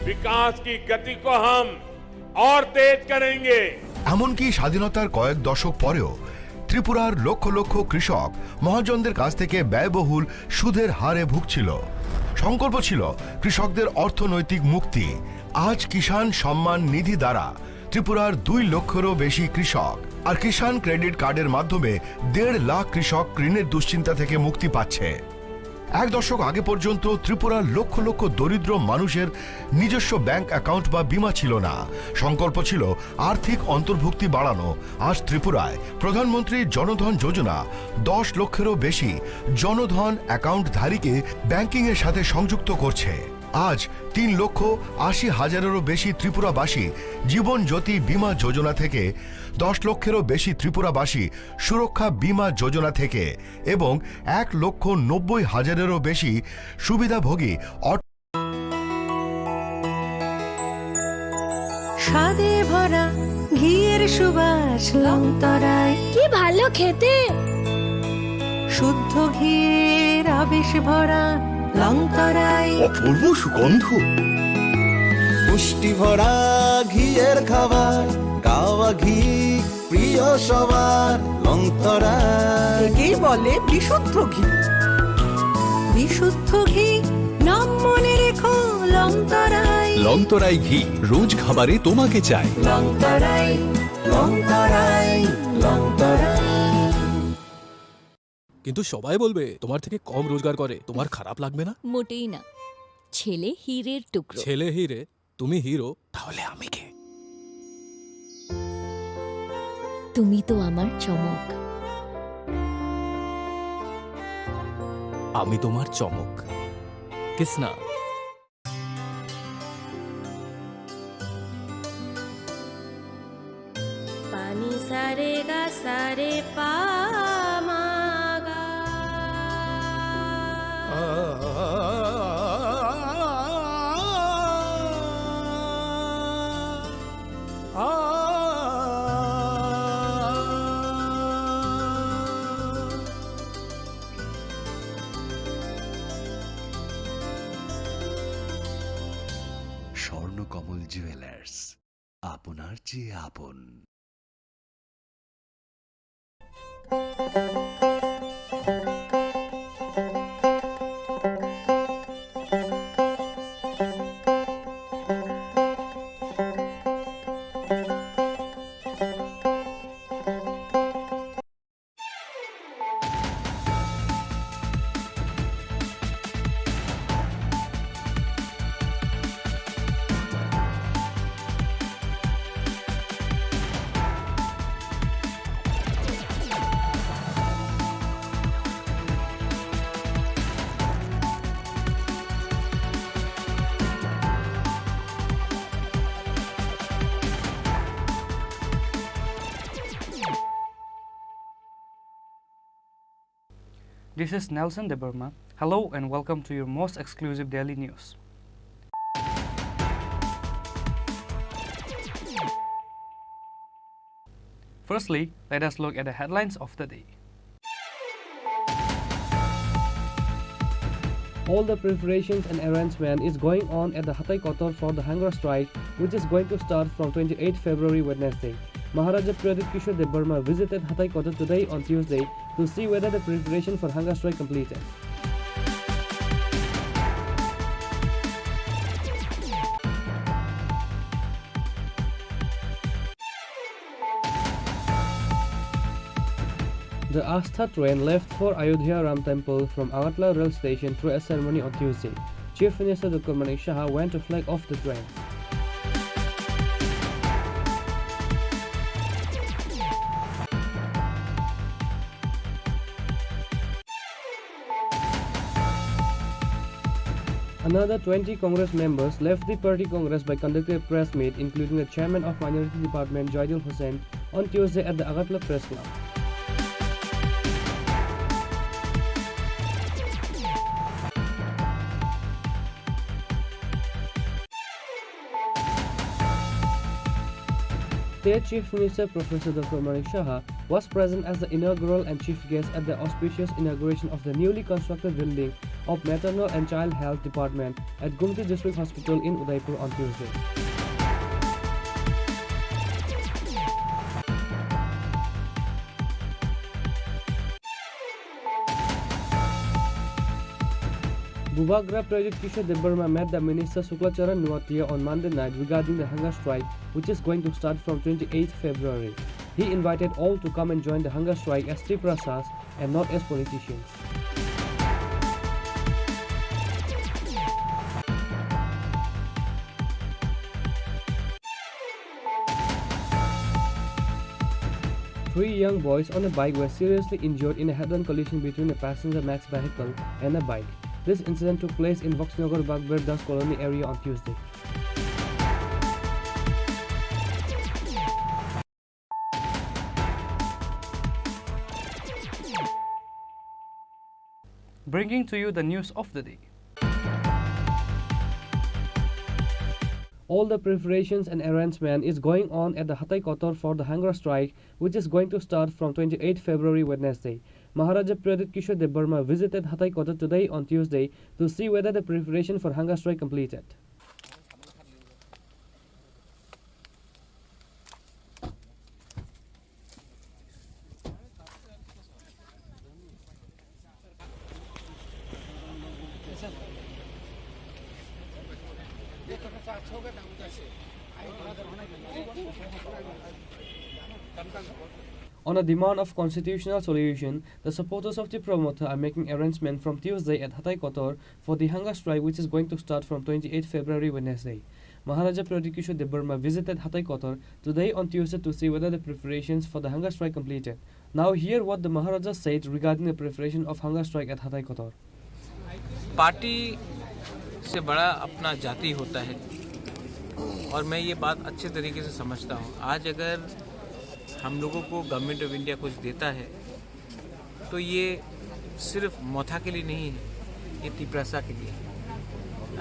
विकास की गति को हम और तेज करेंगे। এমনকি স্বাধীনতার কয়েক দশক পরেও ত্রিপুরার লক্ষ লক্ষ কৃষক মহাজনদের কাছ থেকে ব্যয়বহুল সুদের হারে ভুগছিল। সংকল্প ছিল কৃষকদের অর্থনৈতিক মুক্তি। আজ কিষাণ সম্মান নিধি দ্বারা ত্রিপুরার 2 লক্ষেরও বেশি কৃষক আর কিষাণ ক্রেডিট কার্ডের মাধ্যমে 1.5 লাখ কৃষক ঋণের দুশ্চিন্তা থেকে মুক্তি পাচ্ছে। এক দশক আগে পর্যন্ত ত্রিপুরার লক্ষ লক্ষ দরিদ্র মানুষের নিজস্ব ব্যাংক অ্যাকাউন্ট বা বীমা ছিল না। সংকল্প ছিল আর্থিক অন্তর্ভুক্তি বাড়ানো। আজ ত্রিপুরায় প্রধানমন্ত্রী জনধন যোজনা 10 লক্ষেরও বেশি জনধন অ্যাকাউন্টধারীকে ব্যাংকিংয়ের সাথে সংযুক্ত করছে। আজ 3,80,000-এরও বেশি ত্রিপুরাবাসী জীবন জ্যোতি বীমা যোজনা থেকে, 10 লক্ষেরও বেশি ত্রিপুরাবাসী সুরক্ষা বীমা যোজনা থেকে এবং 1,90,000-এরও বেশি সুবিধাভোগী স্বাদে ভরা ঘিয়ের সুবাস লংতরায়, কি ভালো খেতে। শুদ্ধ ঘিয়ের আবেশ ভরা লংতরায়, অপূর্ব সুগন্ধ, পুষ্টি ভরা ঘিয়ের খাবার, গাওয়া ঘি প্রিয় সবার লংতরায়। একেই বলে বিশুদ্ধ ঘি। বিশুদ্ধ ঘি নাম মনে রেখো লংতরায়। লংতরাই ঘি রোজ খাবারে তোমাকে চাই। লংতরায়, লংতরায়, লংতরায়। কিন্তু সবাই বলবে তোমার থেকে কম রোজগার করে, তোমার খারাপ লাগবে না? মোটেই না, ছেলে হীরের টুকরো। ছেলে হিরে, তুমি হিরো, তাহলে আমি কে? তুমি তো আমার চমক। আমি তোমার চমক। কিসনা? পানি সারে গা সারে পা মা গা। স্বর্ণকমল জুয়েলার্স, আপনার চেয়ে আপন। This is Nelson de Burma. Hello and welcome to your most exclusive daily news. Firstly, let us look at the headlines of the day. All the preparations and arrangement is going on at the Hatay Kotor for the hunger strike, which is going to start from 28 February Wednesday. Maharaja Pradip Kishore de Burma visited Hatay Kotor today on Tuesday to see whether the preparation for hunger strike completed. The Astha train left for Ayodhya Ram Temple from Agartala rail station through a ceremony on Tuesday. Chief Minister Dukli went to flag off the train. Another 20 Congress members left the party Congress by conducting a press meet, including the chairman of Minority Department Jaidul Hussain, on Tuesday at the Agartala Press Club. State Chief Minister Professor Dr. Manik Shah was present as the inaugural and chief guest at the auspicious inauguration of the newly constructed building of Maternal and Child Health Department at Gumti District Hospital in Udaipur on Tuesday. Bhubagra Project Kishore Debarma met the Minister Suklacharan Nuatia on Monday night regarding the hunger strike, which is going to start from 28 February. He invited all to come and join the hunger strike as Triprasas and not as politicians. Three young boys on a bike were seriously injured in a head-on collision between a passenger Max vehicle and a bike. This incident took place in Voxnagar Bagbir Das Colony area on Tuesday. Bringing to you the news of the day. All the preparations and arrangement is going on at the Hatai Kotor for the hunger strike, which is going to start from 28 February Wednesday. Maharaja Pradit Kishore Debarma visited Hatai Kotor today on Tuesday to see whether the preparation for hunger strike completed. On a demand of constitutional solution, the supporters of the promoter are making arrangements from Tuesday at Hatai Kotor for the hunger strike, which is going to start from 28 February Wednesday. Maharaja Pradit Kishore Debarma visited Hatai Kotor today on Tuesday to see whether the preparations for the hunger strike completed. Now hear what the Maharaja said regarding the preparation of hunger strike at Hatai Kotor. Party से बड़ा अपना जाति होता है और मैं ये बात अच्छे तरीके से समझता हूँ। आज अगर हम लोगों को गवर्नमेंट ऑफ इंडिया कुछ देता है तो ये सिर्फ मोथा के लिए नहीं है, ये तिप्रसा के लिए।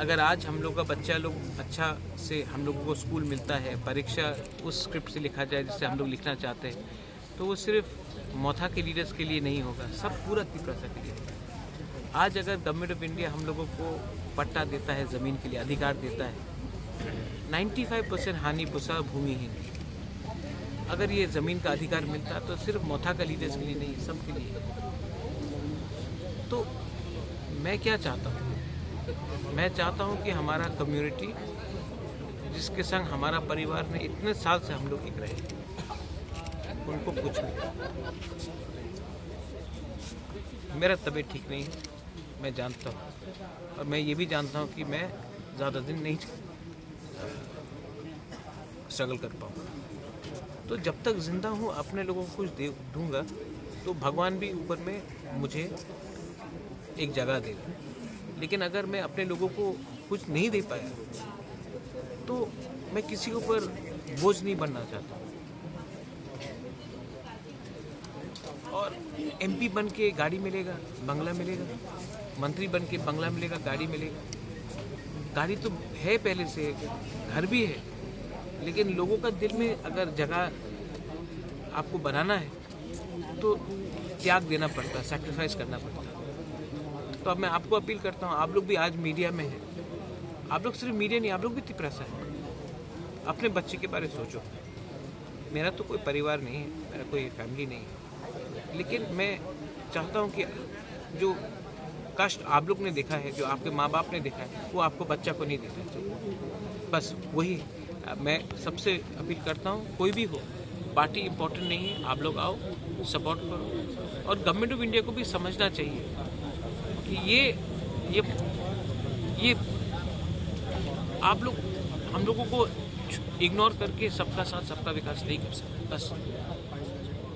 अगर आज हम लोग का बच्चा लोग अच्छा से हम लोगों को स्कूल मिलता है, परीक्षा उस स्क्रिप्ट से लिखा जाए जिससे हम लोग लिखना चाहते हैं, तो वो सिर्फ मोथा के लीडर्स के लिए नहीं होगा, सब पूरा तिप्रसा के लिए होगा। आज अगर गवर्नमेंट ऑफ इंडिया हम लोगों को पट्टा देता है, ज़मीन के लिए अधिकार देता है, 95% हानि पुसा भूमिहीन। अगर ये ज़मीन का अधिकार मिलता तो सिर्फ मोथा का लीडर्स के लिए नहीं, सबके लिए। तो मैं क्या चाहता हूँ? मैं चाहता हूँ कि हमारा कम्युनिटी जिसके संग हमारा परिवार ने इतने साल से हम लोग एक रहे, उनको कुछ मिले। मेरा तबीयत ठीक नहीं है, मैं जानता हूँ, और मैं ये भी जानता हूँ कि मैं ज़्यादा दिन नहीं स्ट्रगल कर पाऊँगा। तो जब तक जिंदा हूँ अपने लोगों को कुछ दे दूँगा तो भगवान भी ऊपर में मुझे एक जगह देगा। लेकिन अगर मैं अपने लोगों को कुछ नहीं दे पाया तो मैं किसी के ऊपर बोझ नहीं बनना चाहता। और एमपी बन के गाड़ी मिलेगा, बंगला मिलेगा, मंत्री बन के बंगला मिलेगा, गाड़ी मिलेगा। गाड़ी तो है पहले से, घर भी है, लेकिन लोगों का दिल में अगर जगह आपको बनाना है तो त्याग देना पड़ता है, सैक्रिफाइस करना पड़ता है। तो अब मैं आपको अपील करता हूँ, आप लोग भी आज मीडिया में हैं, आप लोग सिर्फ मीडिया नहीं, आप लोग भी तिप्रसा है। अपने बच्चे के बारे में सोचो। मेरा तो कोई परिवार नहीं है, मेरा कोई फैमिली नहीं है, लेकिन मैं चाहता हूँ कि जो कष्ट आप लोग ने देखा है, जो आपके माँ बाप ने देखा है, वो आपको बच्चा को नहीं देना चाहिए। बस वही मैं सबसे अपील करता हूँ। कोई भी हो, पार्टी इम्पोर्टेंट नहीं है, आप लोग आओ, सपोर्ट करो। और गवर्नमेंट ऑफ इंडिया को भी समझना चाहिए कि ये आप लोग हम लोगों को इग्नोर करके सबका साथ सबका विकास नहीं कर सकते बस।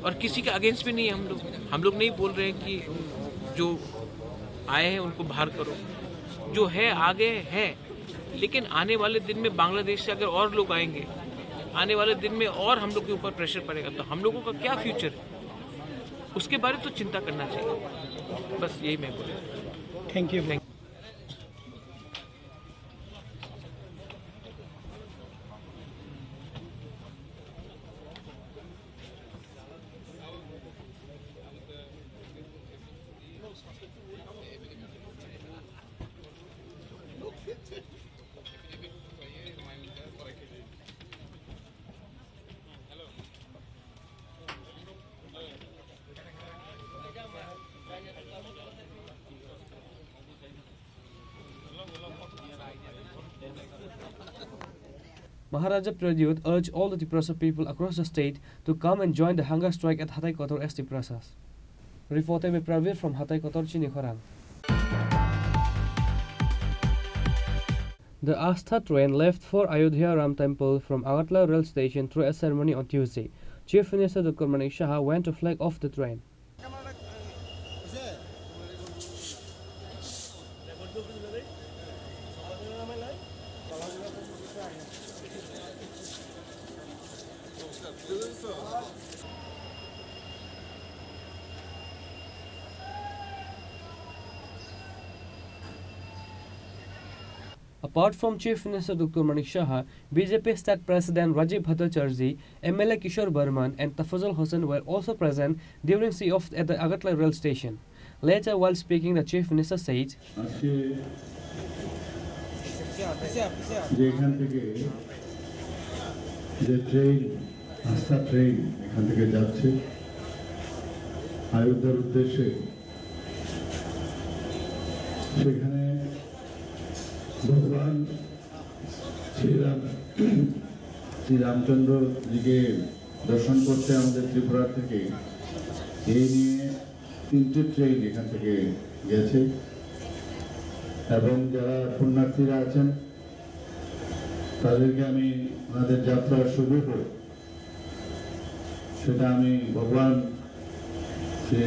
और किसी के अगेंस्ट भी नहीं है हम लोग नहीं बोल रहे हैं कि जो आए हैं उनको बाहर करो, जो है आगे है। लेकिन आने वाले दिन में बांग्लादेश से अगर और लोग आएंगे, आने वाले दिन में और हम लोग के ऊपर प्रेशर पड़ेगा, तो हम लोगों का क्या फ्यूचर है, उसके बारे में तो चिंता करना चाहिए। बस यही मैं बोल रहा हूँ। Thank you. Maharaja Pradyut urged all the Tripura people across the state to come and join the hunger strike at Hatay Kotor ST Prasas. Reported by Pravir from Hatay Kotor, Chini Khorang. The Astha train left for Ayodhya Ram Temple from Agartala rail station through a ceremony on Tuesday. Chief Minister Dukli Shah went to flag off the train. Apart from Chief Minister Dukli Shah, BJP State President Rajiv Bhattacharjee, MLA Kishore Burman and Tafazul Hossain were also present during see-off at the Agartala rail station. Later, while speaking, the Chief Minister said, ভগবান Shri Ramchandra GK দর্শন করতে আমাদের ত্রিপুরা থেকে এই নিয়ে 3টে train এখান থেকে গেছে এবং যারা পুণ্যার্থীরা আছেন তাদেরকে আমি ওনাদের যাত্রার শুভ হোক সেটা আমি ভগবান শ্রী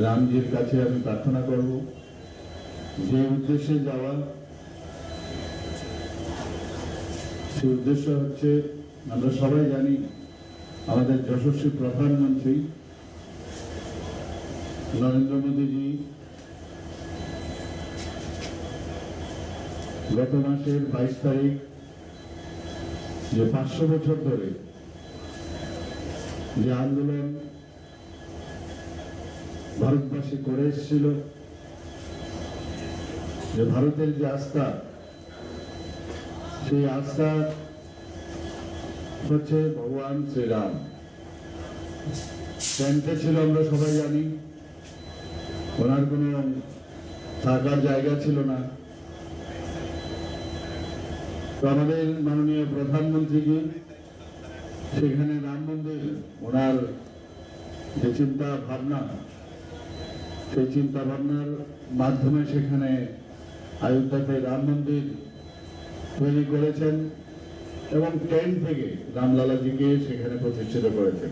রামজির কাছে আমি প্রার্থনা করব যে উদ্দেশ্যে যাওয়া সেই উদ্দেশ্য হচ্ছে আমরা সবাই জানি আমাদের যশস্বী প্রধানমন্ত্রী নরেন্দ্র মোদীজি গত মাসের 22 তারিখ যে 500 বছর ধরে যে আন্দোলন ভারতবাসী করে এসেছিল যে ভারতের যে আস্থা সেই আস্থা হচ্ছে ভগবান শ্রীরাম ট্রেনটা ছিল আমরা সবাই জানি ওনার কোনো থাকার জায়গা ছিল না তো আমাদের মাননীয় প্রধানমন্ত্রীজি সেখানে রাম মন্দির ওনার যে চিন্তা ভাবনা সেই চিন্তা ভাবনার মাধ্যমে সেখানে অযোধ্যাতে রাম মন্দির তৈরি করেছেন এবং ট্রেন থেকে রামলালাজিকে সেখানে প্রতিষ্ঠিত করেছেন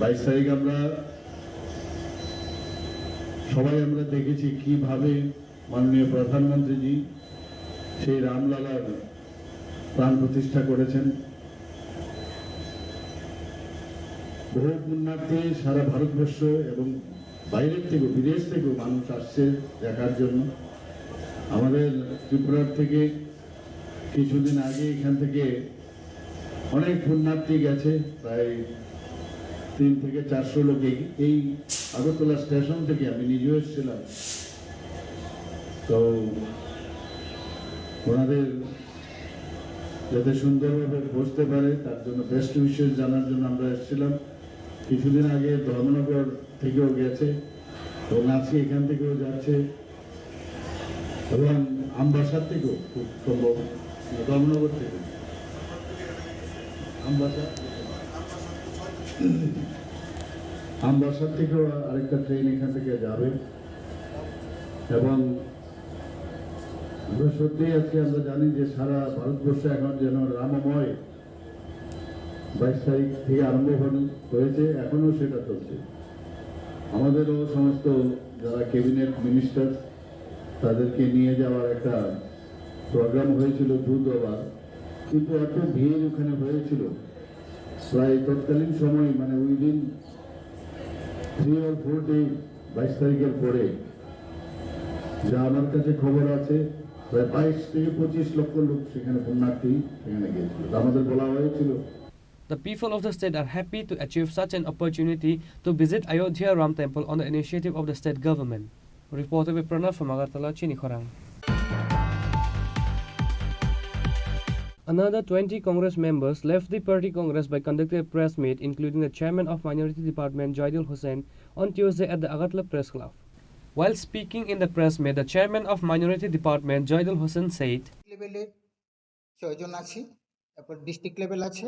22 তারিখ আমরা সবাই দেখেছি কিভাবে মাননীয় প্রধানমন্ত্রীজি সেই রামলালার প্রাণ প্রতিষ্ঠা করেছেন বহু পুণ্যার্থী সারা ভারতবর্ষ এবং বাইরের থেকে বিদেশ থেকেও মানুষ আসছে দেখার জন্য আমাদের ত্রিপুরার থেকে কিছুদিন আগে এখান থেকে অনেক পুণ্যার্থী গেছে প্রায় 300 থেকে 400 লোক এই আগরতলা স্টেশন থেকে আমি নিজেও এসেছিলাম তো ওনাদের যাতে সুন্দরভাবে বসতে পারে তার জন্য বেস্ট উইশেস জানার জন্য আমরা এসেছিলাম কিছুদিন আগে ধর্মনগর থেকেও গেছে এবং আজকে এখান থেকেও যাচ্ছে এবং আমবাসার থেকেও খুব সম্ভব ধর্মনগর থেকে আমবাসার থেকেও আরেকটা ট্রেন এখান থেকে যাবে এবং আমরা সত্যি আজকে আমরা জানি যে সারা ভারতবর্ষে এখন যেন রামময় 22 তারিখ থেকে আরম্ভ হয়েছে এখনো সেটা চলছে আমাদেরও সমস্ত যারা ক্যাবিনেট মিনিস্টার তাদেরকে নিয়ে যাওয়ার একটা প্রোগ্রাম হয়েছিল দুধবার কিন্তু এত ভিড় ওখানে হয়েছিল প্রায় তৎকালীন সময় মানে উইদিন 3 or 4 ডে 22 তারিখের পরে যা আমার কাছে খবর আছে প্রায় 22 থেকে 25 লক্ষ লোক সেখানে পুণ্যার্থী সেখানে গিয়েছিল আমাদের বলা হয়েছিল The people of the state are happy to achieve such an opportunity to visit Ayodhya Ram Temple on the initiative of the state government. Reported by Pranav from Agartala, Chini Khorang. Another 20 Congress members left the party Congress by conducting a press meet, including the chairman of Minority Department Jaidul Hussain, on Tuesday at the Agartala Press Club. While speaking in the press meet, the chairman of Minority Department Jaidul Hussain said, তারপর district level আছে।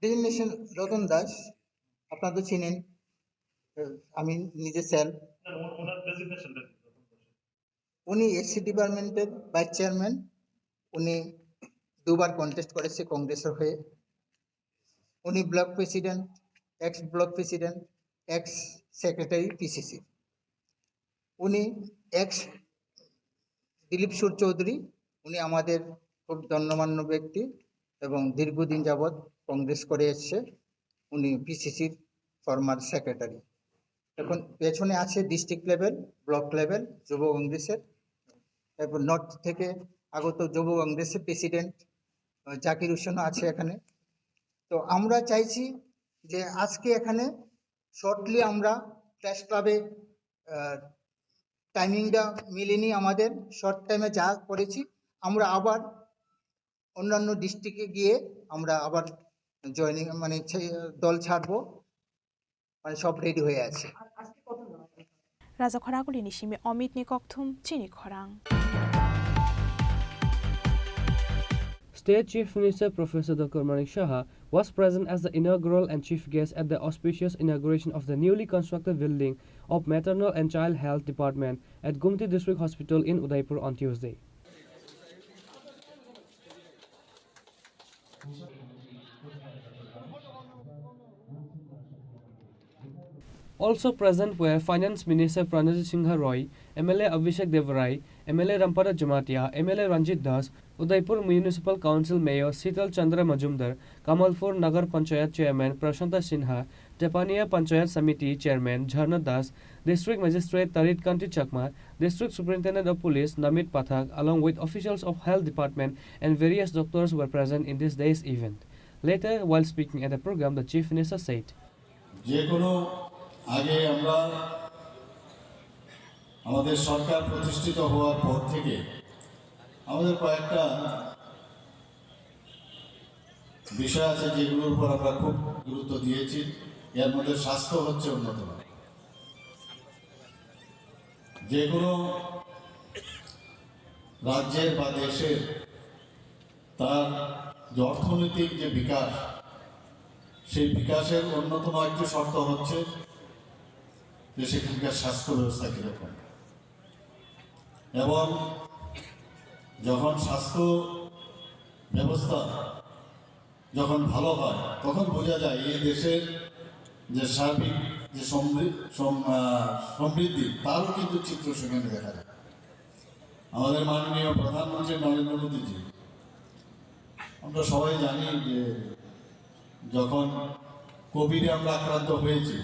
Designation Ratan Das, আপনারা তো চিনেন, আমি নিজে sir. উনি SC ডিপার্টমেন্টের vice chairman. উনি দুবার কন্টেস্ট করেছে কংগ্রেসের হয়ে। উনি block president, x block president, x secretary PCC. উনি এক্স দিলীপ সুর চৌধুরী, উনি আমাদের খুব গণ্যমান্য ব্যক্তি এবং দীর্ঘদিন যাবৎ কংগ্রেস করে এসছে। উনি পিসিসির ফরমার সেক্রেটারি। এখন পেছনে আছে ডিস্ট্রিক্ট লেভেল, ব্লক লেভেল যুব কংগ্রেসের। তারপর নর্থ থেকে আগত যুব কংগ্রেসের প্রেসিডেন্ট জাকির হোসেন আছে এখানে। তো আমরা চাইছি যে আজকে এখানে শর্টলি আমরা প্রেস ক্লাবে টাইমিংটা মিলেনি আমাদের, শর্ট টাইমে যা করেছি আমরা আবার অন্যান্য ডিস্ট্রিক্টে গিয়ে আমরা আবার জয়েনিং মানে দল ছাড়বো, মানে সব রেডি হয়ে আছে। Raja Khoraguli Nishimi Omid Nikokthum Chini Khorang. State Chief Minister Professor Dr. Manik Saha was present as the inaugural and chief guest at the auspicious inauguration of the newly constructed building of Maternal and Child Health Department at Gumti District Hospital in Udaipur on Tuesday. Also present were Finance Minister Pranajit Singha Roy, MLA Abhishek Devrai, MLA Rampada Jamatia, MLA Ranjit Das, Udaipur Municipal Council Mayor Sital Chandra Majumdar, Kamalpur Nagar Panchayat Chairman Prashanta Sinha, Tepania Panchayat Samiti Chairman Jharna Das, District Magistrate Tarit Kanti Chakma, District Superintendent of Police Namit Pathak, along with officials of Health Department and various doctors were present in this day's event. Later, while speaking at the program, the Chief Minister said, আগে আমরা আমাদের সরকার প্রতিষ্ঠিত হওয়ার পর থেকে আমাদের কয়েকটা বিষয় আছে যেগুলোর উপর আমরা খুব গুরুত্ব দিয়েছি। এর মধ্যে স্বাস্থ্য হচ্ছে অন্যতম। যে কোনো রাজ্যের বা দেশের তার যে অর্থনৈতিক যে বিকাশ, সেই বিকাশের অন্যতম একটি শর্ত হচ্ছে যে সেখানকার স্বাস্থ্য ব্যবস্থা কীরকম। এবং যখন স্বাস্থ্য ব্যবস্থা যখন ভালো হয় তখন বোঝা যায় এই দেশের যে সার্বিক যে সমৃদ্ধি তারও কিন্তু চিত্র সেখানে দেখা যায়। আমাদের মাননীয় প্রধানমন্ত্রী নরেন্দ্র মোদীজি, আমরা সবাই জানি যে যখন কোভিডে আমরা আক্রান্ত হয়েছি,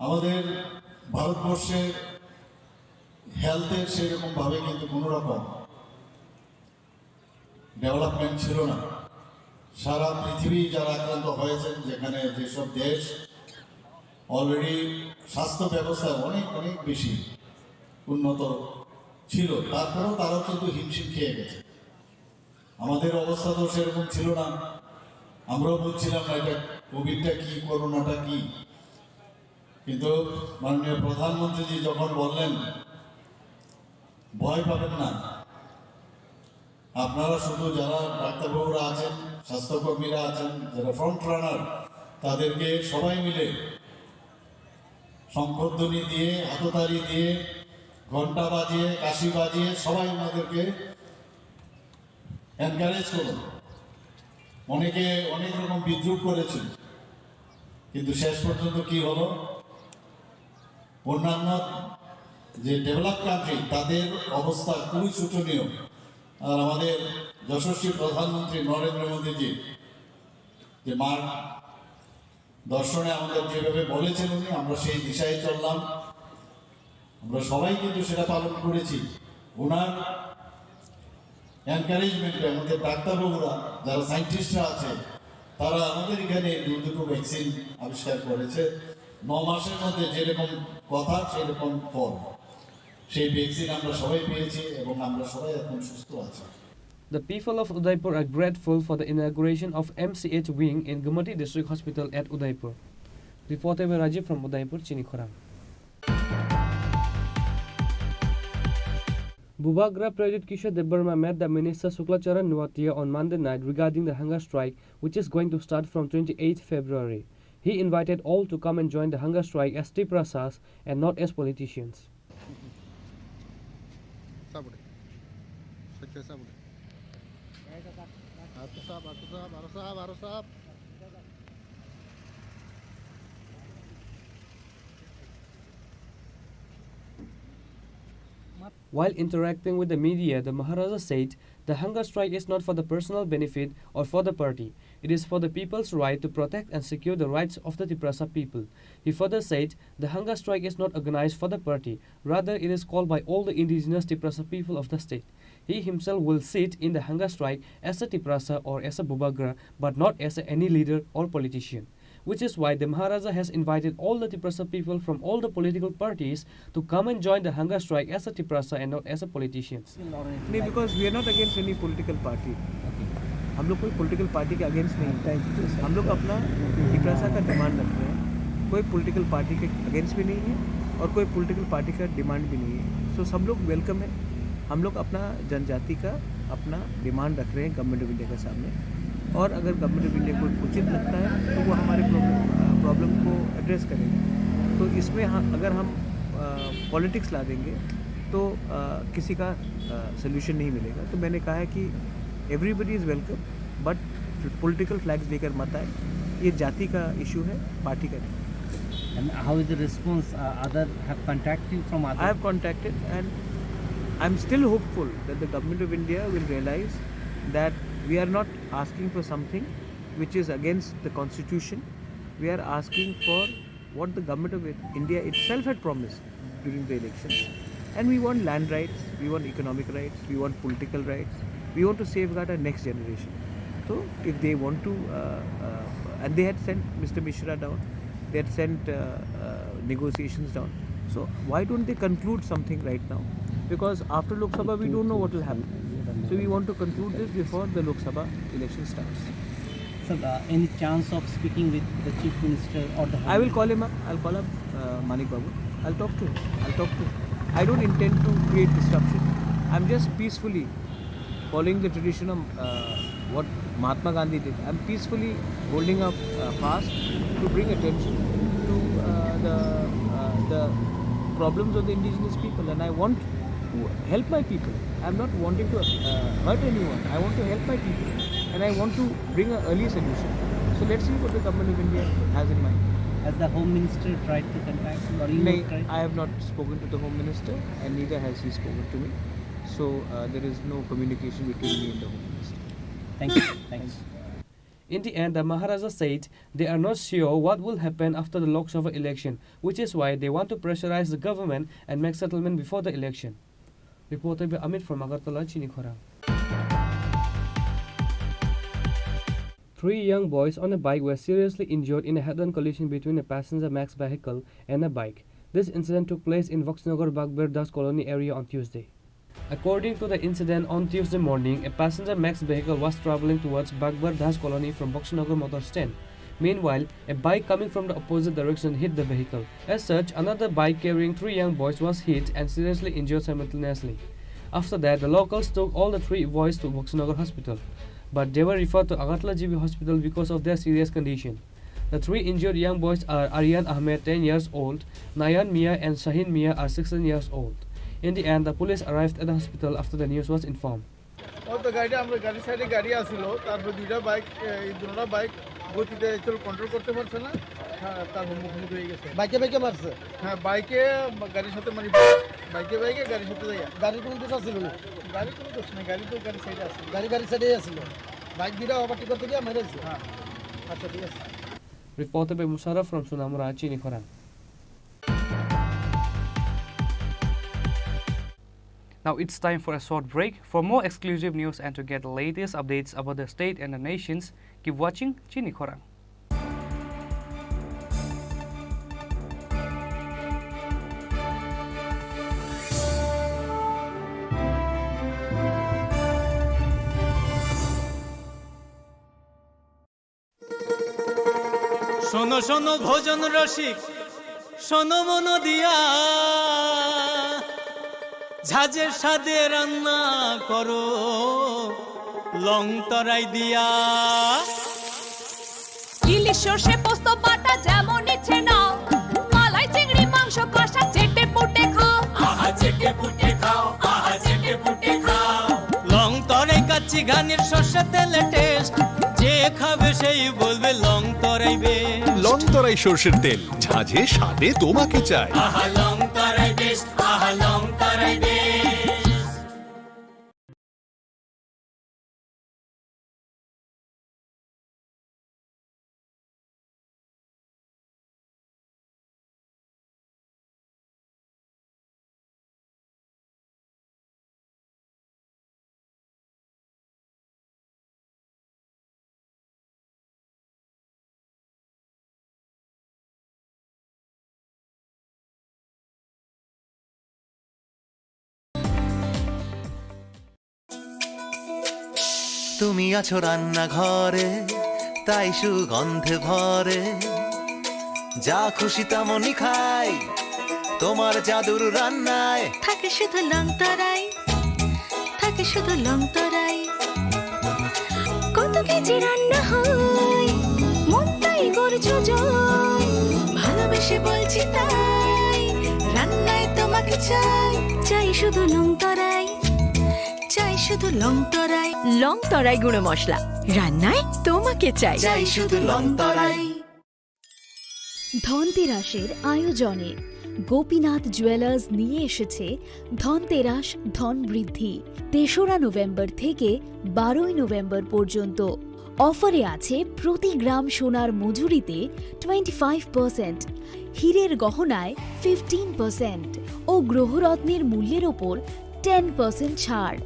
আমাদের ভারতবর্ষে হেলথের সেরকমভাবে কিন্তু কোনো রকম ডেভেলপমেন্ট ছিল না। সারা পৃথিবী যারা আক্রান্ত হয়েছেন, যেখানে যেসব দেশ অলরেডি স্বাস্থ্য ব্যবস্থা অনেক অনেক বেশি উন্নত ছিল, তারপরেও তারাও কিন্তু হিমশিম খেয়ে গেছে। আমাদের অবস্থা তো সেরকম ছিল না। আমরাও বুঝছিলাম না এটা কোভিডটা কি, করোনাটা কি। কিন্তু মাননীয় প্রধানমন্ত্রীজি যখন বললেন ভয় পাবেন না, আপনারা শুধু যারা ডাক্তারবাবুরা আছেন, স্বাস্থ্যকর্মীরা আছেন, যারা ফ্রন্ট রানার, তাদেরকে সবাই মিলে শঙ্খধ্বনি দিয়ে, হাততালি দিয়ে, ঘন্টা বাজিয়ে, কাশি বাজিয়ে সবাই আমাদেরকে এনকারেজ করুন। অনেকে অনেক রকম বিদ্রুপ করেছেন, কিন্তু শেষ পর্যন্ত কি হলো, অন্যান্য যে ডেভেলপ কান্ট্রি তাদের অবস্থা খুবই শোচনীয়। আর আমাদের যশস্বী প্রধানমন্ত্রী নরেন্দ্র মোদীজি যে মার দর্শনে আমাদের যেভাবে বলেছেন উনি, আমরা সেই দিশায় চললাম। আমরা সবাই কিন্তু সেটা পালন করেছি। ওনার এনকারেজমেন্টে আমাদের ডাক্তারবাবুরা, যারা সায়েন্টিস্টরা আছে, তারা আমাদের এখানে দুটো ভ্যাকসিন আবিষ্কার করেছে। 9 মাসের মধ্যে যেরকম কথা সেরকম ফল, সেই ভ্যাকসিন আমরা সবাই পেয়েছি এবং আমরা সবাই এখন সুস্থ আছি। The people of Udaipur are grateful for the inauguration of MCH wing in Gumati District Hospital at Udaipur. Reported by Rajiv from Udaipur, Chini Khorang. Bubagra President Kishore Debarma met the Minister Suklacharan Nuatia on Monday night regarding the hunger strike, which is going to start from 28 February. He invited all to come and join the hunger strike as Triprasas and not as politicians. While interacting with the media, the Maharaja said, the hunger strike is not for the personal benefit or for the party. It is for the people's right to protect and secure the rights of the Triprasa people. He further said, the hunger strike is not organized for the party. Rather, it is called by all the indigenous Triprasa people of the state. He himself will sit in the hunger strike as a Triprasa or as a Bubagra, but not as any leader or politician. Which is why the Maharaja has invited all the Triprasa people from all the political parties to come and join the hunger strike as a Triprasa and not as a politicians. Because we are not against any political party. हम लोग कोई political party के against नहीं हैं. हम लोग अपना Triprasa का demand रख रहे हैं. कोई political party के against भी नहीं है और कोई political party का demand भी नहीं है. So सब लोग welcome है. हम लोग अपना जनजाति का अपना demand रख रहे हैं गवर्नमेंट ऑफ इंडिया के सामने. और अगर गवर्नमेंट ऑफ इंडिया को उचित लगता है तो वो हमारे प्रॉब्लम को एड्रेस करेंगे. तो इसमें अगर हम पॉलिटिक्स ला देंगे तो किसी का सोल्यूशन नहीं मिलेगा. तो मैंने कहा है कि everybody is welcome, but political flags लेकर मत आए. ये जाति का इशू है, पार्टी का नहीं. And how is the response? Other have contacted you from other? I have contacted and I am still hopeful that the government of India will realize that we are not asking for something which is against the constitution. We are asking for what the government of India itself had promised during the elections. And we want land rights, we want economic rights, we want political rights, we want to safeguard our next generation. So if they want to, and they had sent Mr. Mishra down, they had sent negotiations down. So why don't they conclude something right now? Because after Lok Sabha we don't know what will happen. So we want to conclude this before the Lok Sabha election starts. So any chance of speaking with the Chief Minister or the... I will call him up. I'll call up Manik Babu. I'll talk to him. I don't intend to create disruption. I'm just peacefully following the tradition of what Mahatma Gandhi did. I'm peacefully holding up fast to bring attention to the problems of the indigenous people, and I want to help my people. I'm not wanting to hurt anyone. I want to help my people, and I want to bring an early solution. So let's see what the government of India has in mind. Has the Home Minister tried to contact you, or you tried? I have not spoken to the Home Minister, and neither has he spoken to me. So there is no communication between me and the Home Minister. Thank you. Thanks. In the end, the Maharaja said they are not sure what will happen after the Lok Sabha election, which is why they want to pressurize the government and make settlement before the election. Reported by Amit from Agartala, Chini Khorang. 3 young boys on a bike were seriously injured in a head-on collision between a passenger max vehicle and a bike. This incident took place in Voxnagar Bagber Das colony area on Tuesday. According to the incident, on Tuesday morning, a passenger max vehicle was traveling towards Bagber Das colony from Voxnagar motor stand. Meanwhile, a bike coming from the opposite direction hit the vehicle. As such, another bike carrying 3 young boys was hit and seriously injured simultaneously. After that, the locals took all the 3 boys to Voxnagar hospital, but they were referred to Agartala GB hospital because of their serious condition. The 3 injured young boys are Aryan Ahmed, 10 years old, Nayan Mia and Shahin Mia are 16 years old. In the end, the police arrived at the hospital after the news was informed. গতিতে চল control করতে পারছে না, তার মুখোমুখি হয়ে গেছে। বাইকে মারছে? হ্যাঁ, বাইকে গাড়ির সাথে মানে বাইকে গাড়ির সাথে যায়। গাড়ির কোনো দোষ ছিল না? গাড়ির কোনো দোষ নেই, গাড়ি তো গাড়ির সাইডে আছে। গাড়ির সাইডেই আছিল। বাইক দুটো ওভারটেক করতে গিয়ে মেরেছে। হ্যাঁ, আচ্ছা ঠিক আছে। Reported by Musharraf from Sunamura, Chini Khorang. Now it's time for a short break. For more exclusive news and to get the latest updates about the state and the nations, keep watching Chini Khorang. শোনো শোনো ভোজন রসিক, শোনো মন দিয়া, ঝাঁঝের সাদে রান্না করো long তরাই দিয়া ইলিশ সর্ষে পোস্ত বাটা যেমন ইচ্ছে নাও মালাই চিংড়ি মাংস কষা চেটে পুটে খাও আহা চেটে পুটে খাও আহা চেটে পুটে খাও লং তরাই কাচ্চি ঘানির সর্ষে তেলে টেস্ট যে খাবে সেই বলবে লং তরাই বেশ লং তরাই সর্ষের তেল ঝাঁঝে স্বাদে তোমাকে চাই আহা লং তরাই বেশ আহা লং তরাই বেশ তুমি আছো রান্নাঘরে তাই সুগন্ধে ভরে যা খুশি তেমনই খাই তোমার জাদুর রান্নায় থাকে শুধু লং তরাই থাকে শুধু লং তরাই কত কেজি রান্না হয় মনটাই গড়ছো জয় ভালোবেসে বলছি তাই রান্নায় তোমাকে চাই চাই শুধু লং তরাই চাই শুধু লং তরাই গুঁড়ো মশলা রান্নায় তোমাকে চাই চাই শুধু লং তরাই ধনতেরাসের আয়োজনে গোপীনাথ জুয়েলার্স নিয়ে এসেছে ধনতেরাস ধন বৃদ্ধি ৩রা নভেম্বর থেকে ১২ই নভেম্বর পর্যন্ত অফারে আছে প্রতি গ্রাম সোনার মজুরিতে 25%, হীরের গহনায় 15% ও গ্রহরত্নের মূল্যের ওপর 10% ছাড়।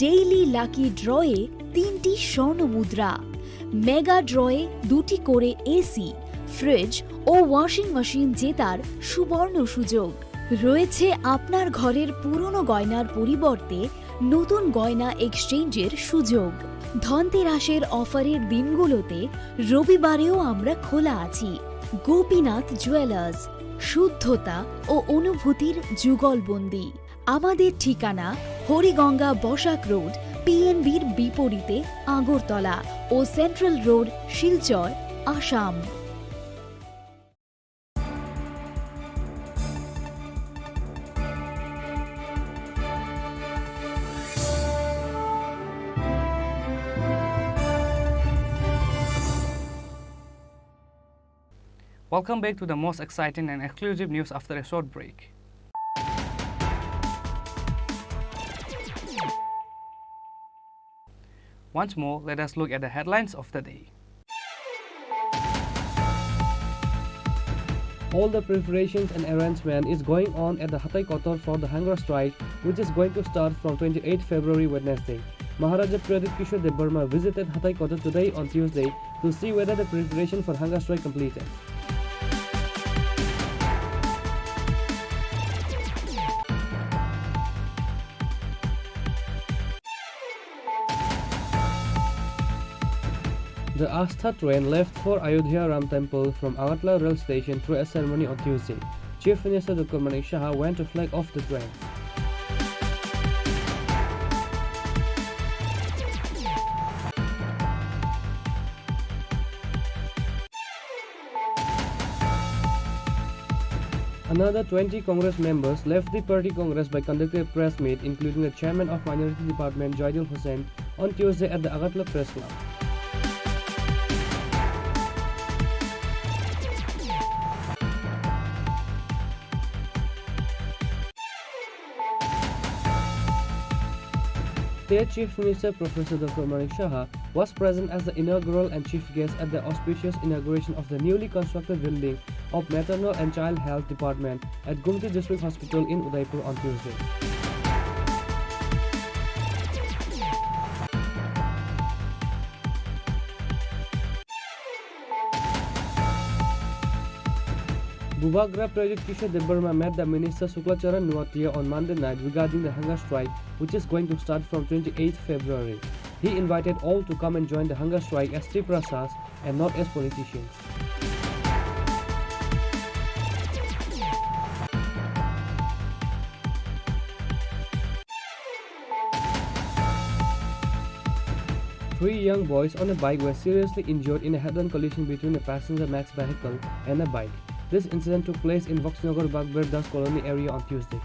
ডেইলি লাকি ড্রয়ে 3টি স্বর্ণ মুদ্রা, মেগা ড্রয়ে 2টি করে এসি, ফ্রিজ ও ওয়াশিং মেশিন জেতার সুবর্ণ সুযোগ রয়েছে। আপনার ঘরের পুরনো গয়নার পরিবর্তে নতুন গয়না এক্সচেঞ্জের সুযোগ। ধনতেরাসের অফারের দিনগুলোতে রবিবারেও আমরা খোলা আছি। গোপীনাথ জুয়েলার্স, শুদ্ধতা ও অনুভূতির যুগলবন্দি। আমাদের ঠিকানা হরিগঙ্গা বসাক রোড, পিএনবির বিপরীতে আগরতলা ও central road, Silchar, Assam. Welcome back to the most exciting and exclusive news after a short break. Once more, let us look at the headlines of the day. All the preparations and arrangement is going on at the Hatay Kotor for the hunger strike, which is going to start from 28 February Wednesday. Maharaja Kishore Dev visited Hatay Kotor today on Tuesday to see whether the preparation for hunger strike completed. The Astha train left for Ayodhya Ram Temple from Agartala rail station through a ceremony on Tuesday. Chief Minister Dukli went to flag off the train. Another 20 Congress members left the party Congress by conducting a press meet, including the chairman of Minority Department Jaidul Hussain, on Tuesday at the Agartala Press Club. State Chief Minister Professor Dr. Manik Shah was present as the inaugural and chief guest at the auspicious inauguration of the newly constructed building of Maternal and Child Health Department at Gumti District Hospital in Udaipur on Tuesday. Bubagra Project Kishore Dev met the Minister Suklacharan Nuatia on Monday night regarding the hunger strike, which is going to start from 28 February. He invited all to come and join the hunger strike as Triprasas and not as politicians. 3 young boys on a bike were seriously injured in a head-on collision between a passenger Max vehicle and a bike. This incident took place in Voxnagar Bagbir Das Colony area on Tuesday.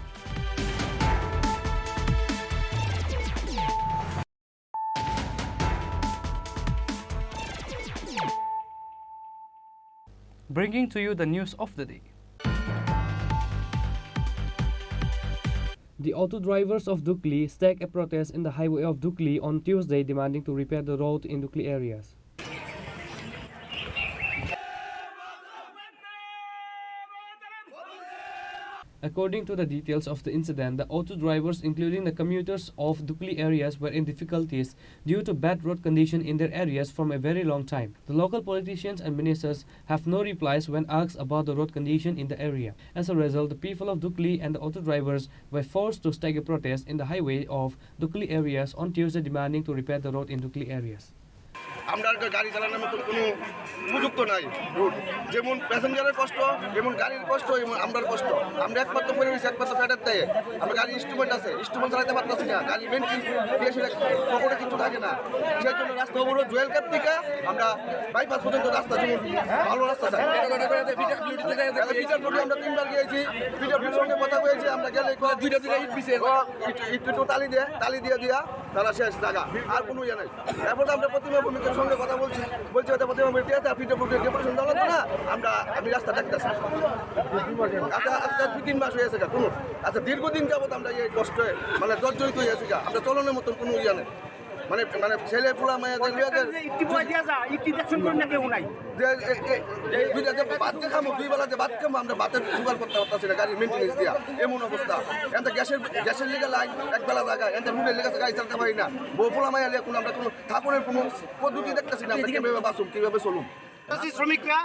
Bringing to you the news of the day. The auto drivers of Dukli staged a protest in the highway of Dukli on Tuesday demanding to repair the road in Dukli areas. According to the details of the incident, the auto drivers, including the commuters of Dukli areas, were in difficulties due to bad road condition in their areas from a very long time. The local politicians and ministers have no replies when asked about the road condition in the area. As a result, the people of Dukli and the auto drivers were forced to stagger a protest in the highway of Dukli areas on Tuesday demanding to repair the road in Dukli areas. আমরা গাড়ি চালানোর মতো কোনো উপযুক্ত নাই root যেমন প্যাসেঞ্জারের কষ্ট যেমন গাড়ির কষ্ট এবং আমরার কষ্ট আমরা একমাত্র পড়ে রয়েছি একমাত্র ফ্যাটের দেয় আমরা গাড়ির ইনস্ট্রুমেন্ট আছে ইনস্ট্রুমেন্ট চালাতে পারতেছি না গাড়ি মেনটেন দিয়ে সেটা পকেটে কিছু থাকে না সেই জন্য রাস্তা অবরোধ জুয়েল ক্যাপ থেকে আমরা বাইপাস পর্যন্ত রাস্তা যেমন ভালো রাস্তা চাই আমরা 3বার গিয়েছি পিডব্লিউর সঙ্গে কথা হয়েছে আমরা গেলে দুইটা ইট পিছে একটু তালি দিয়ে দিয়া তারা শেষ জায়গা আর কোনো ইয়ে নাই এরপর আমরা প্রতিমা ভূমিকার সঙ্গে কথা বলছি ওটা প্রতিমা ভূমিকা ডেপুটেশন দেওয়া না আমি রাস্তা ডাকতেছি আজকে 2-3 মাস হয়েছে কোনো আচ্ছা দীর্ঘদিন যাবত আমরা এই কষ্টে মানে জর্জরিত হয়েছি আমরা চলনের মতন কোনো ইয়ে নেই মানে ছেলে পোলা মেয়েদের ভাত খামো 2 বেলা যে ভাত খামো আমরা ভাতের জোগাড় করতে পারতেছি না গাড়ির মেনটেন্স দিয়া এমন অবস্থা এতে গ্যাসের লেগে লাইন একবেলা জায়গায় এতে রুটের লেগে গাড়ি চালাতে পারি না বউ পোলা মাইয়া লিয়ে কোনো আমরা কোনো থাকুনের কোনো পদ্ধতি দেখতেছি না আমরা কীভাবে বাঁচুম কীভাবে চলুম শ্রমিকরা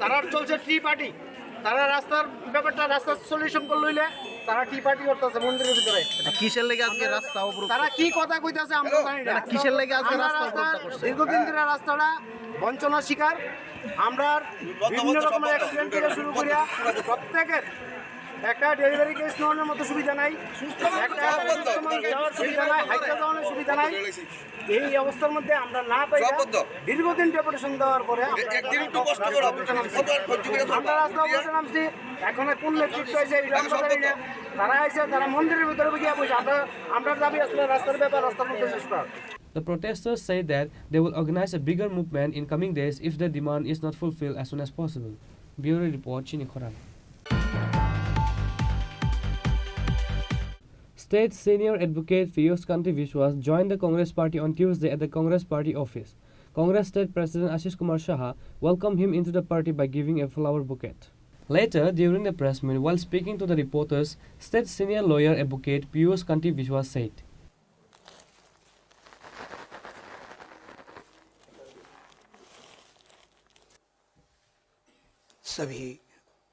তারা চলছে ট্রি পার্টি তারা রাস্তার ব্যাপারটা রাস্তার সলিউশন করে লইলে তারা টি পার্টি করতেছে মন্দিরের ভিতরে কিসের লেগে আজকে রাস্তা অবরোধ তারা কি কথা কইতাছে আমরা জানি না কিসের লেগে আজকে রাস্তা অবরোধ করছে দীর্ঘদিন ধরে রাস্তাটা বঞ্চনার শিকার আমরা বিভিন্ন রকমের অ্যাক্সিডেন্ট থেকে শুরু করিয়া প্রত্যেকের একটা ডেলিভারি কেস নেওয়ার মতো সুবিধা নাই একটা যাওয়ার সুবিধা নাই হাইটা যাওয়ার সুবিধা নাই এই অবস্থার মধ্যে আমরা না পাই দীর্ঘদিন ডেপুটেশন দেওয়ার পরে আমরা রাস্তা অবরোধে নামছি এখন কোন নেতৃত্ব হয়েছে তারা আইসে তারা মন্দিরের ভিতরে গিয়ে বসে আমরা দাবি আসলে রাস্তার ব্যাপার রাস্তার মধ্যে শেষ করা The protesters say that they will organize a bigger movement in coming days if their demand is not fulfilled as soon as possible. Bureau Report, Chini Khorang. State Senior Advocate Piyush Vishwas joined the Congress Party on Tuesday at the Congress Party office. Congress State President Ashish Kumar Shah welcomed him into the party by giving a flower bouquet. Later, during the press meet, while speaking to the reporters, State Senior Lawyer Advocate Piyush Vishwas said, सभी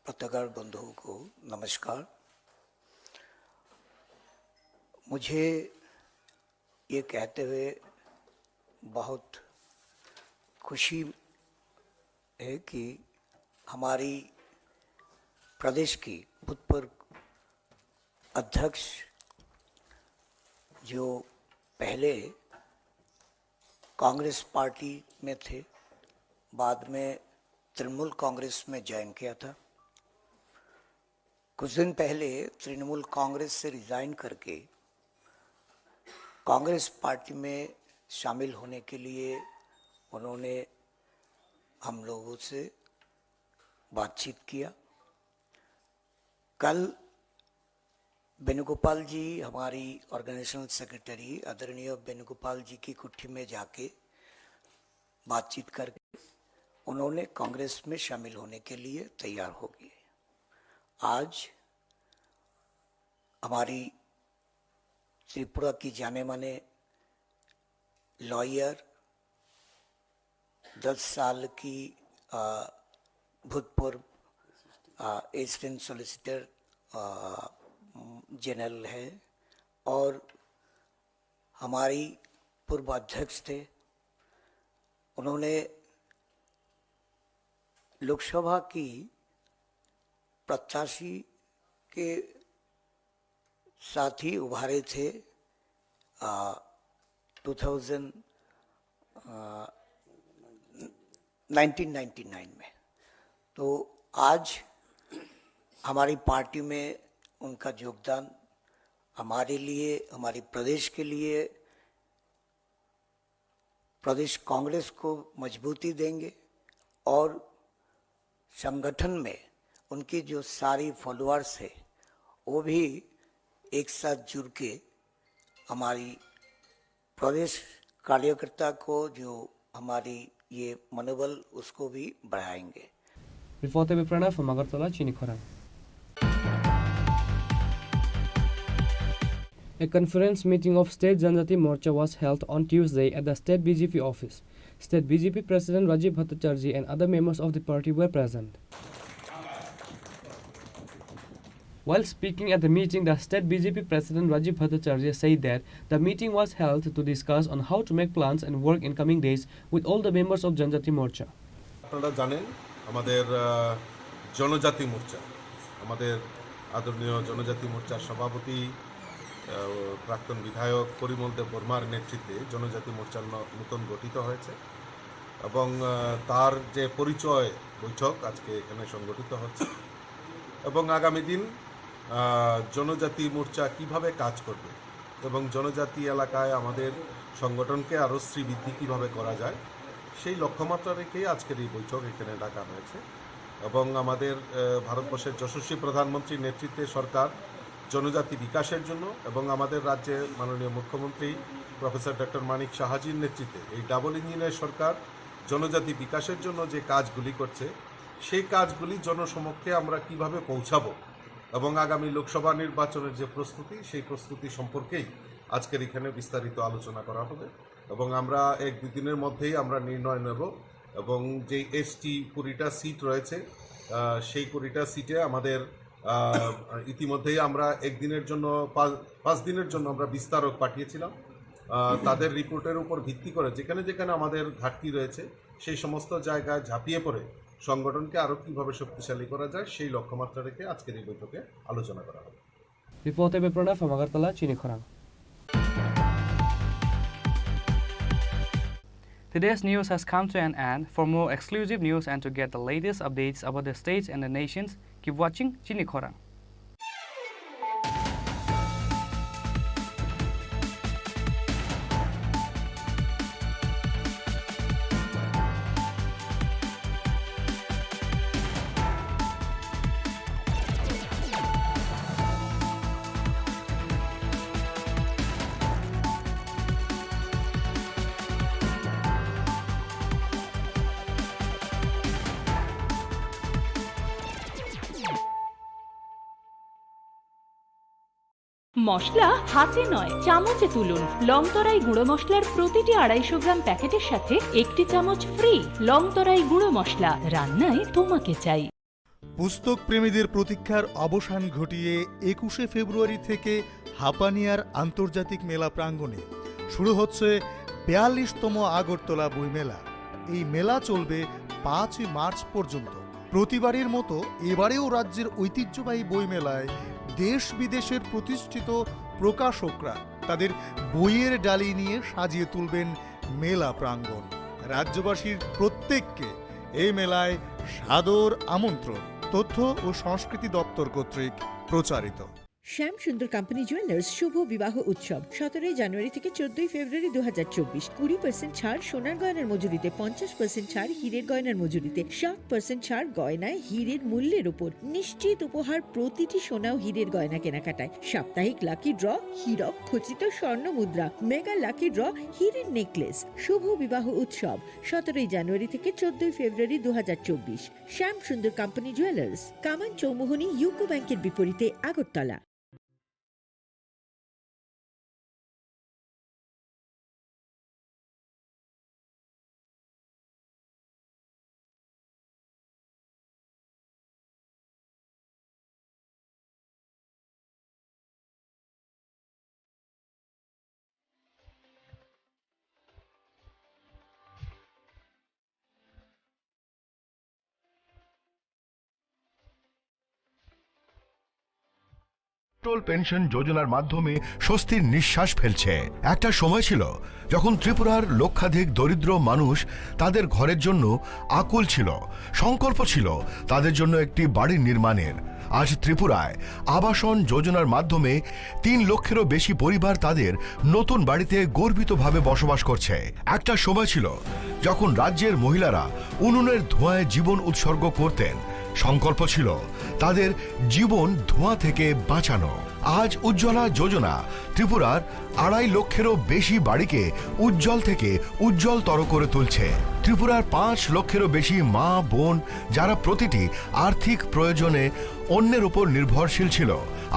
पत्रकार बंधुओं को नमस्कार। मुझे ये कहते हुए बहुत खुशी है कि हमारी प्रदेश की भूतपूर्व अध्यक्ष जो पहले कांग्रेस पार्टी में थे, बाद में तृणमूल कांग्रेस में ज्वाइन किया था, कुछ दिन पहले तृणमूल कांग्रेस से रिजाइन करके कांग्रेस पार्टी में शामिल होने के लिए उन्होंने हम लोगों से बातचीत किया। कल वेणुगोपाल जी, हमारी ऑर्गेनाइजेशनल सेक्रेटरी आदरणीय वेणुगोपाल जी की कुट्ठी में जाके बातचीत करके उन्होंने कांग्रेस में शामिल होने के लिए तैयार हो गए। आज हमारी त्रिपुरा की जाने माने लॉयर, 10 साल की भूतपूर्व असिस्टेंट सॉलिसिटर जनरल है और हमारी पूर्व अध्यक्ष थे। उन्होंने लोकसभा की प्रत्याशी के साथ ही उभारे थे 1999 में। तो आज हमारी पार्टी में उनका योगदान हमारे लिए, हमारी प्रदेश के लिए, प्रदेश कांग्रेस को मजबूती देंगे और संगठन में उनकी जो सारी फॉलोअर्स है वो भी एक साथ जुड़ के हमारी प्रदेश कार्यकर्ता को जो हमारी ये मनोबल उसको भी बढ़ाएंगे। Reported by Pranav from Agartala, Chini Khorang. A conference meeting of State Janjati Morcha was held on Tuesday at the State BJP office. State BJP President Rajiv Bhattacharjee and other members of the party were present. While speaking at the meeting, the State BJP President Rajiv Bhattacharjee said that the meeting was held to discuss on how to make plans and work in coming days with all the members of Janjati Morcha. আপনারা জানেন আমাদের জনজাতি মোর্চা, আমাদের আদরণীয় জনজাতি মোর্চার সভাপতি প্রাক্তন বিধায়ক পরিমল দেব বর্মার নেতৃত্বে জনজাতি মোর্চার নতুন গঠিত হয়েছে এবং তার যে পরিচয় বৈঠক আজকে এখানে সংগঠিত হচ্ছে এবং আগামী দিন জনজাতি মোর্চা কিভাবে কাজ করবে এবং জনজাতি এলাকায় আমাদের সংগঠনকে আরও শ্রীবৃদ্ধি কীভাবে করা যায় সেই লক্ষ্যমাত্রা রেখে আজকের এই বৈঠক এখানে ডাকা হয়েছে এবং আমাদের ভারতবর্ষের যশস্বী প্রধানমন্ত্রীর নেতৃত্বে সরকার জনজাতি বিকাশের জন্য এবং আমাদের রাজ্যে মাননীয় মুখ্যমন্ত্রী প্রফেসর ডক্টর মানিক সাহাজির নেতৃত্বে এই ডাবল ইঞ্জিনের সরকার জনজাতি বিকাশের জন্য যে কাজগুলি করছে সেই কাজগুলি জনসমক্ষে আমরা কিভাবে পৌঁছাবো এবং আগামী লোকসভা নির্বাচনের যে প্রস্তুতি সেই প্রস্তুতি সম্পর্কেই আজকের এখানে বিস্তারিত আলোচনা করা হবে এবং আমরা 1-2 দিনের মধ্যেই আমরা নির্ণয় নেব এবং যে এসটি 20টা সিট রয়েছে সেই 20টা সিটে আমাদের ইতিমধ্যেই আমরা 1 দিনের জন্য 5 দিনের জন্য আমরা বিস্তারক পাঠিয়েছিলাম তাদের রিপোর্টের উপর ভিত্তি করে যেখানে যেখানে আমাদের ঘাটতি রয়েছে সেই সমস্ত জায়গায় ঝাঁপিয়ে পড়ে সংগঠনকে আরও কীভাবে শক্তিশালী করা যায় সেই লক্ষ্যমাত্রা রেখে আজকের এই বৈঠকে আলোচনা করা হবে। Reported by Pranav from Agartala, Chini Khorang. Today's news has come to an end. For more exclusive news and to get the latest updates about the states and the nations, keep watching Chini Khorang. মশলা হাতে নয় চামচে তুলুন। লংতরাই গুঁড়ো মশলার প্রতিটি 250 গ্রাম প্যাকেটের সাথে 1টি চামচ ফ্রি। লংতরাই গুঁড়ো মশলা, রান্নায় তোমাকে চাই। পুস্তক প্রেমীদের প্রতীক্ষার অবসান ঘটিয়ে 21শে ফেব্রুয়ারি থেকে হাপানিয়ার আন্তর্জাতিক মেলা প্রাঙ্গণে শুরু হচ্ছে 42তম আগরতলা বইমেলা। এই মেলা চলবে 5 মার্চ পর্যন্ত। প্রতিবারের মতো এবারেও রাজ্যের ঐতিহ্যবাহী বইমেলায় দেশ বিদেশের প্রতিষ্ঠিত প্রকাশকরা তাদের বইয়ের ডালি নিয়ে সাজিয়ে তুলবেন মেলা প্রাঙ্গণ। রাজ্যবাসীর প্রত্যেককে এই মেলায় সাদর আমন্ত্রণ। তথ্য ও সংস্কৃতি দপ্তর কর্তৃক প্রচারিত। শ্যাম সুন্দর কোম্পানি জুয়েলার্স শুভ বিবাহ উৎসব 17 জানুয়ারি থেকে 14 ফেব্রুয়ারি 2024। 20% ছাড় সোনার গয়নার মজুরিতে, 50% ছাড় হীরের গয়নার মজুরিতে, 60% ছাড় গয়নায় হীরের মূল্যের উপর। নিশ্চিত উপহার প্রতিটি সোনা ও হীরের গয়না কেনাকাটায়। সাপ্তাহিক লাকি ড্র, হীরক খচিত স্বর্ণ মুদ্রা, মেগা লাকি ড্র, হীরের নেকলেস। শুভ বিবাহ উৎসব 17 জানুয়ারি থেকে 14 ফেব্রুয়ারি 2024। শ্যাম সুন্দর কোম্পানি জুয়েলার্স, কামান চৌমুহনী, ইউকো ব্যাংকের বিপরীতে, আগরতলা। অটল পেনশন যোজনার মাধ্যমে স্বস্তির নিঃশ্বাস ফেলছে। একটা সময় ছিল যখন ত্রিপুরার লক্ষাধিক দরিদ্র মানুষ তাদের ঘরের জন্য আকুল ছিল, সংকল্প ছিল তাদের জন্য একটি বাড়ি নির্মাণের। আজ ত্রিপুরায় আবাসন যোজনার মাধ্যমে ৩ লক্ষেরও বেশি পরিবার তাদের নতুন বাড়িতে গর্বিতভাবে বসবাস করছে। একটা সময় ছিল যখন রাজ্যের মহিলারা উনুনের ধোঁয়ায় জীবন উৎসর্গ করতেন, সংকল্প ছিল তাদের জীবন ধোঁয়া থেকে বাঁচানো। আজ উজ্জ্বলা যোজনা ত্রিপুরার ২.৫ লক্ষেরও বেশি বাড়িকে উজ্জ্বল থেকে উজ্জ্বলতর করে তুলছে। ত্রিপুরার ৫ লক্ষেরও বেশি মা বোন যারা প্রতিটি আর্থিক প্রয়োজনে অন্যের উপর নির্ভরশীল ছিল,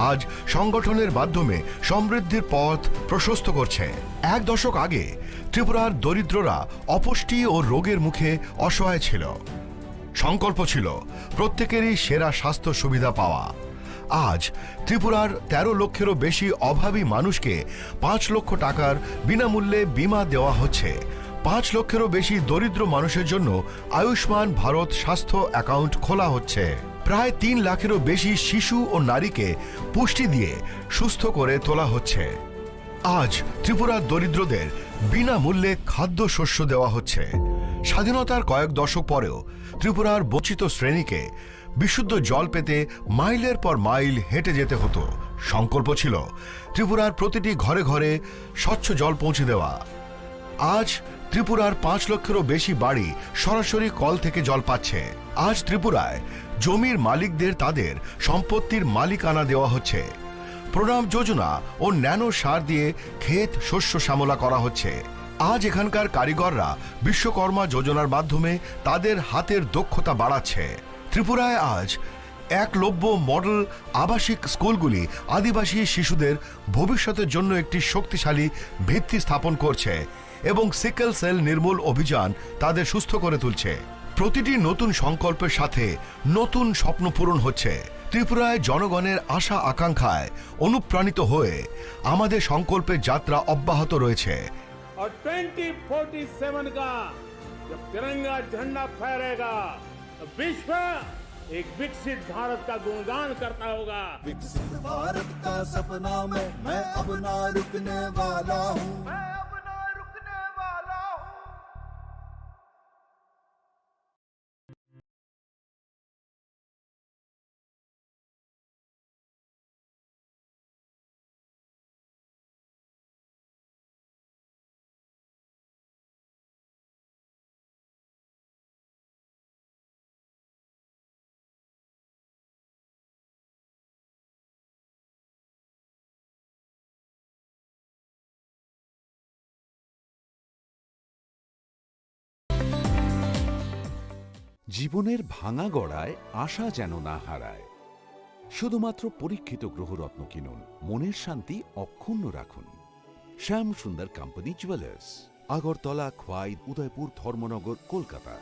আজ সংগঠনের মাধ্যমে সমৃদ্ধির পথ প্রশস্ত করছে। ১ দশক আগে ত্রিপুরার দরিদ্ররা অপুষ্টি ও রোগের মুখে অসহায় ছিল। সংকল্প ছিল প্রত্যেকেরই সেরা স্বাস্থ্য সুবিধা পাওয়া। আজ ত্রিপুরার ১৩ লক্ষেরও বেশি অভাবী মানুষকে ৫ লক্ষ টাকার বিনামূল্যে বীমা দেওয়া হচ্ছে। ৫ লক্ষেরও বেশি দরিদ্র মানুষের জন্য আয়ুষ্মান ভারত স্বাস্থ্য অ্যাকাউন্ট খোলা হচ্ছে। প্রায় ৩ লাখেরও বেশি শিশু ও নারীকে পুষ্টি দিয়ে সুস্থ করে তোলা হচ্ছে। আজ ত্রিপুরার দরিদ্রদের বিনামূল্যে খাদ্যশস্য দেওয়া হচ্ছে। স্বাধীনতার কয়েক দশক পরেও ত্রিপুরার বঞ্চিত শ্রেণীকে বিশুদ্ধ জল পেতে মাইলের পর মাইল হেঁটে যেতে হতো। সংকল্প ছিল ত্রিপুরার প্রতিটি ঘরে ঘরে স্বচ্ছ জল পৌঁছে দেওয়া। আজ ত্রিপুরার ৫ লক্ষেরও বেশি বাড়ি সরাসরি কল থেকে জল পাচ্ছে। আজ ত্রিপুরায় জমির মালিকদের তাদের সম্পত্তির মালিকানা দেওয়া হচ্ছে। প্রণাম যোজনা ও ন্যানো সার দিয়ে ক্ষেত শস্য শ্যামলা করা হচ্ছে। আজ এখানকার কারিগররা বিশ্বকর্মা যোজনার মাধ্যমে তাদের হাতের দক্ষতা বাড়াচ্ছে। ত্রিপুরায় আজ একলব্য মডেল আবাসিক স্কুলগুলি আদিবাসী শিশুদের ভবিষ্যতের জন্য একটি শক্তিশালী ভিত্তি স্থাপন করছে এবং সিকেল সেল নির্মূল অভিযান তাদের সুস্থ করে তুলছে। প্রতিটি নতুন সংকল্পের সাথে নতুন স্বপ্ন পূরণ হচ্ছে। ত্রিপুরায় জনগণের আশা আকাঙ্ক্ষায় অনুপ্রাণিত হয়ে আমাদের সংকল্পের যাত্রা অব্যাহত রয়েছে। और 2047 का जब तिरंगा झंडा फहरेगा तो विश्व एक विकसित भारत का गुणगान करता होगा। विकसित भारत का सपना में मैं अब ना रुकने वाला हूँ। জীবনের ভাঙা গড়ায় আশা যেন না হারায়। শুধুমাত্র পরীক্ষিত গ্রহরত্ন কিনুন, মনের শান্তি অক্ষুণ্ণ রাখুন। শ্যাম সুন্দর কোম্পানি জুয়েলার্স, আগরতলা, খোয়াই, উদয়পুর, ধর্মনগর, কলকাতা।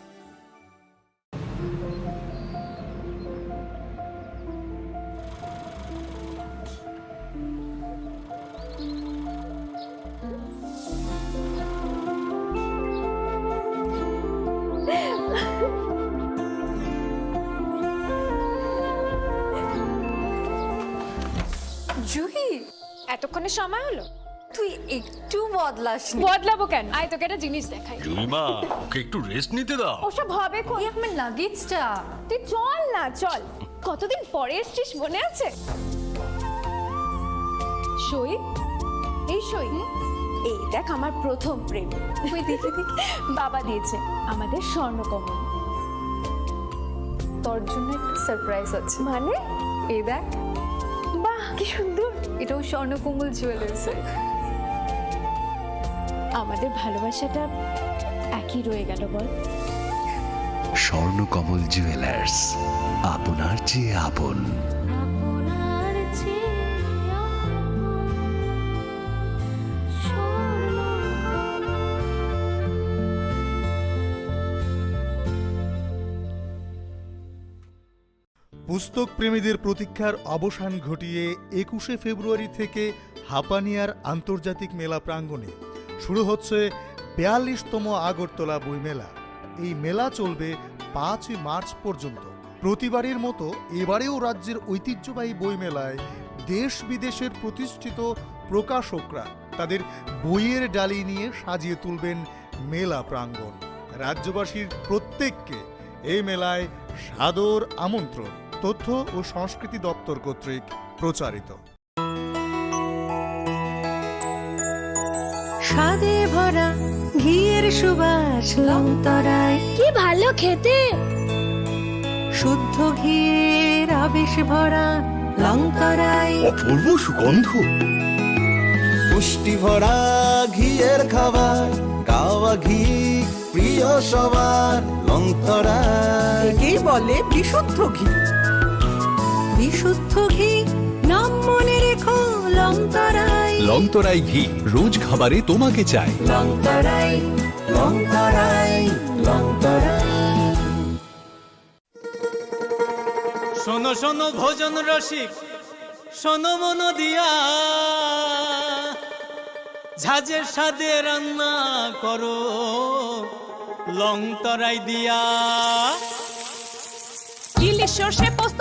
জুহি, এতক্ষণে সময় হলো? তুই একটু বদলাসনি। বদলাবো কেন? আয় তোকে একটা জিনিস দেখাই। জুইমা, ওকে একটু রেস্ট নিতে দাও। ওসব হবে কোন? এই আমার লাগেজটা। তুই চল না, চল। কতদিন পরে এসেছিস, মনে আছে? সই, এই সই। এই দেখ আমার প্রথম প্রেম। তুই দেখে দেখি বাবা দিয়েছে আমাদের স্বর্ণকমল। তোর জন্য একটা সারপ্রাইজ আছে। মানে? এই দেখ। বাহ, কি সুন্দর। এটাও স্বর্ণকমল জুয়েলার্স। আমাদের ভালোবাসাটা একই রয়ে গেল বল। স্বর্ণকমল জুয়েলার্স, আপনার চেয়ে আপন। পুস্তক প্রেমীদের প্রতীক্ষার অবসান ঘটিয়ে ২১শে ফেব্রুয়ারি থেকে হাপানিয়ার আন্তর্জাতিক মেলা প্রাঙ্গণে শুরু হচ্ছে ৪২তম আগরতলা বইমেলা। এই মেলা চলবে ৫ই মার্চ পর্যন্ত। প্রতিবারের মতো এবারেও রাজ্যের ঐতিহ্যবাহী বইমেলায় দেশ বিদেশের প্রতিষ্ঠিত প্রকাশকরা তাদের বইয়ের ডালি নিয়ে সাজিয়ে তুলবেন মেলা প্রাঙ্গণ। রাজ্যবাসীর প্রত্যেককে এই মেলায় সাদর আমন্ত্রণ। তথ্য ও সংস্কৃতি দপ্তর কর্তৃক প্রচারিত। স্বাদে ভরা ঘিয়ের সুবাস লংতরায়, কি ভালো খেতে। শুদ্ধ ঘিয়ের আবেশ ভরা লংতরায়, অপূর্ব সুগন্ধ। পুষ্টি ভরা ঘিয়ের খাবার, গাওয়া ঘি প্রিয় সবার লংতরা। একেই বলে বিশুদ্ধ ঘি। বিশুদ্ধ ঘি নাম মনে রেখো লংতরায়। লংতরাই ঘি রোজ খাবারে তোমাকে চাই। লংতরায়, লংতরায়, লংতরায়। শোনো শোনো ভোজন রসিক, শোনো মন দিয়া, ঝাঁঝের স্বাদে রান্না করো লংতরাই দিয়া। ইলিশ সর্ষে পোস্ত